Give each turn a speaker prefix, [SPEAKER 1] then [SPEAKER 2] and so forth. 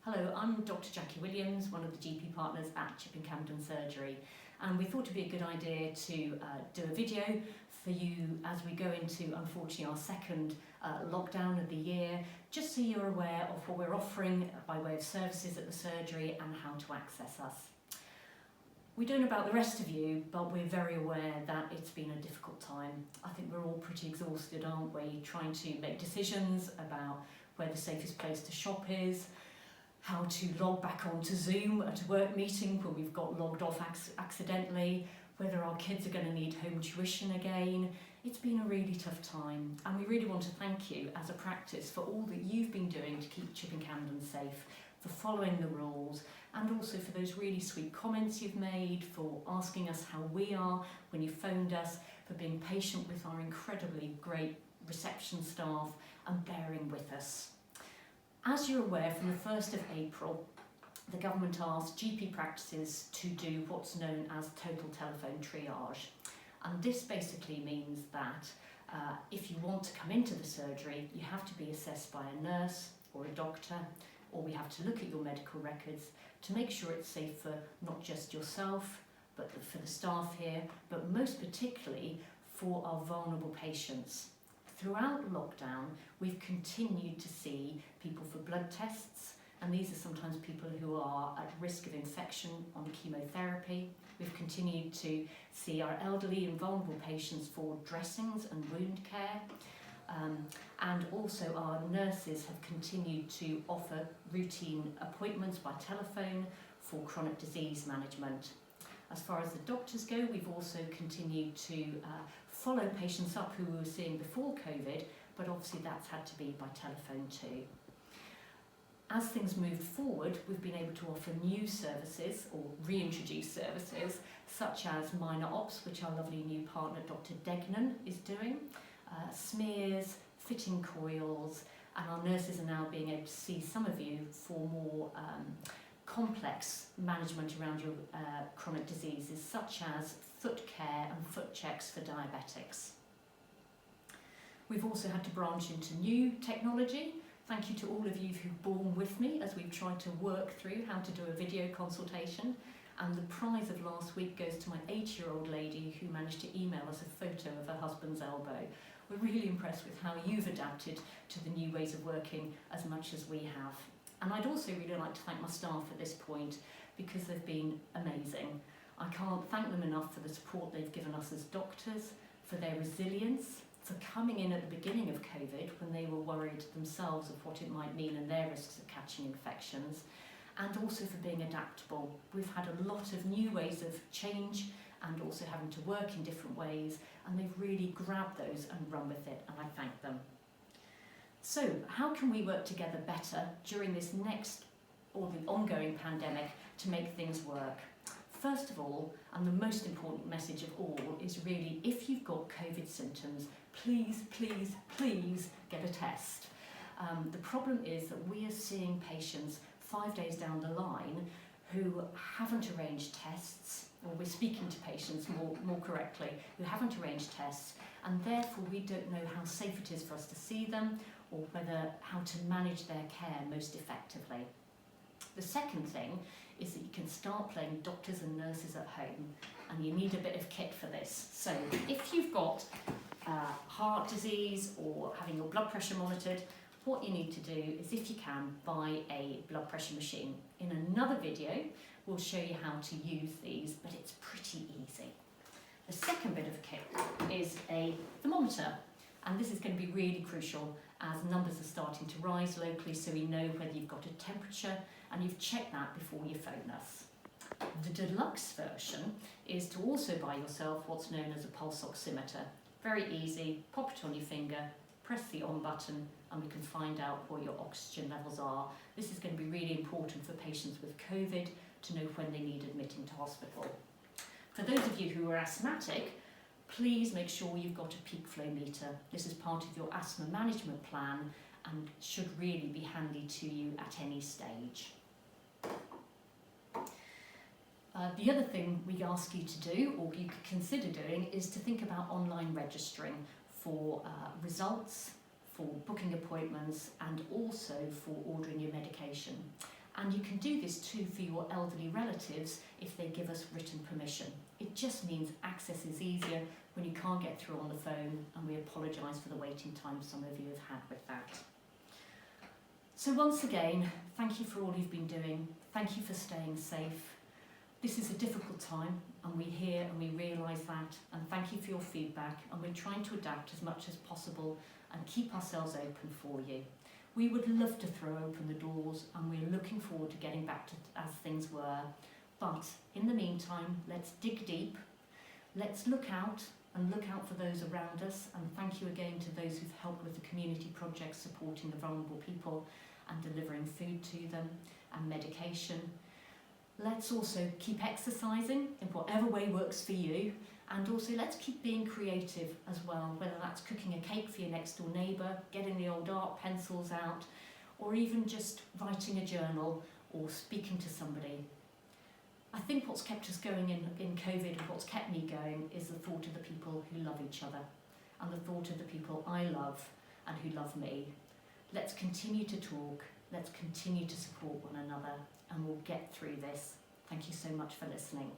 [SPEAKER 1] Hello, I'm Dr. Jackie Williams, one of the GP partners at Campden Surgery, and we thought it'd be a good idea to do a video for you as we go into, unfortunately, our second lockdown of the year, just so you're aware of what we're offering by way of services at the surgery and how to access us. We don't know about the rest of you, but we're very aware that it's been a difficult time. I think we're all pretty exhausted, aren't we? Trying to make decisions about where the safest place to shop is, how to log back onto Zoom at a work meeting when we've got logged off accidentally, whether our kids are going to need home tuition again. It's been a really tough time, and we really want to thank you as a practice for all that you've been doing to keep Campden safe, for following the rules, and also for those really sweet comments you've made, for asking us how we are when you phoned us, for being patient with our incredibly great reception staff and bearing with us. As you're aware, from the 1st of April, the government asked GP practices to do what's known as total telephone triage. And this basically means that if you want to come into the surgery, you have to be assessed by a nurse or a doctor, or we have to look at your medical records to make sure it's safe for not just yourself, but for the staff here, but most particularly for our vulnerable patients. Throughout lockdown, we've continued to see people for blood tests, and these are sometimes people who are at risk of infection on chemotherapy. We've continued to see our elderly and vulnerable patients for dressings and wound care. And also our nurses have continued to offer routine appointments by telephone for chronic disease management. As far as the doctors go, we've also continued to follow patients up who we were seeing before COVID, but obviously that's had to be by telephone too. As things moved forward, we've been able to offer new services or reintroduce services such as minor ops, which our lovely new partner Dr. Degnan is doing, smears, fitting coils, and our nurses are now being able to see some of you for more complex management around your chronic diseases such as foot care and foot checks for diabetics. We've also had to branch into new technology. Thank you to all of you who've borne with me as we've tried to work through how to do a video consultation. And the prize of last week goes to my 8-year-old lady who managed to email us a photo of her husband's elbow. We're really impressed with how you've adapted to the new ways of working as much as we have. And I'd also really like to thank my staff at this point because they've been amazing. I can't thank them enough for the support they've given us as doctors, for their resilience, for coming in at the beginning of COVID when they were worried themselves of what it might mean and their risks of catching infections, and also for being adaptable. We've had a lot of new ways of change and also having to work in different ways, and they've really grabbed those and run with it, and I thank them. So, how can we work together better during this next or the ongoing pandemic to make things work? First of all, and the most important message of all, is really if you've got COVID symptoms, please, please, please get a test. The problem is that we are seeing patients 5 days down the line who haven't arranged tests, or we're speaking to patients more correctly, who haven't arranged tests, and therefore we don't know how safe it is for us to see them or how to manage their care most effectively. The second thing is that you can start playing doctors and nurses at home, and you need a bit of kit for this. So if you've got heart disease or having your blood pressure monitored, what you need to do is, if you can, buy a blood pressure machine. In another video, we'll show you how to use these, but it's pretty easy. The second bit of kit is a thermometer, and this is going to be really crucial as numbers are starting to rise locally, so we know whether you've got a temperature and you've checked that before you phone us. The deluxe version is to also buy yourself what's known as a pulse oximeter. Very easy, pop it on your finger, press the on button, and we can find out what your oxygen levels are. This is going to be really important for patients with COVID to know when they need admitting to hospital. For those of you who are asthmatic, please make sure you've got a peak flow meter. This is part of your asthma management plan and should really be handy to you at any stage. The other thing we ask you to do, or you could consider doing, is to think about online registering for results, for booking appointments, and also for ordering your medication. And you can do this too for your elderly relatives if they give us written permission. It just means access is easier when you can't get through on the phone, and we apologise for the waiting time some of you have had with that. So once again, thank you for all you've been doing. Thank you for staying safe. This is a difficult time, and we hear and we realise that, and thank you for your feedback, and we're trying to adapt as much as possible and keep ourselves open for you. We would love to throw open the doors, and we're looking forward to getting back to as things were. But in the meantime, let's dig deep, let's look out for those around us, and thank you again to those who've helped with the community projects supporting the vulnerable people and delivering food to them and medication. Let's also keep exercising in whatever way works for you, and also let's keep being creative as well, whether that's cooking a cake for your next door neighbour, getting the old art pencils out, or even just writing a journal or speaking to somebody. I think what's kept us going in COVID, and what's kept me going, is the thought of the people who love each other and the thought of the people I love and who love me. Let's continue to talk, let's continue to support one another, and we'll get through this. Thank you so much for listening.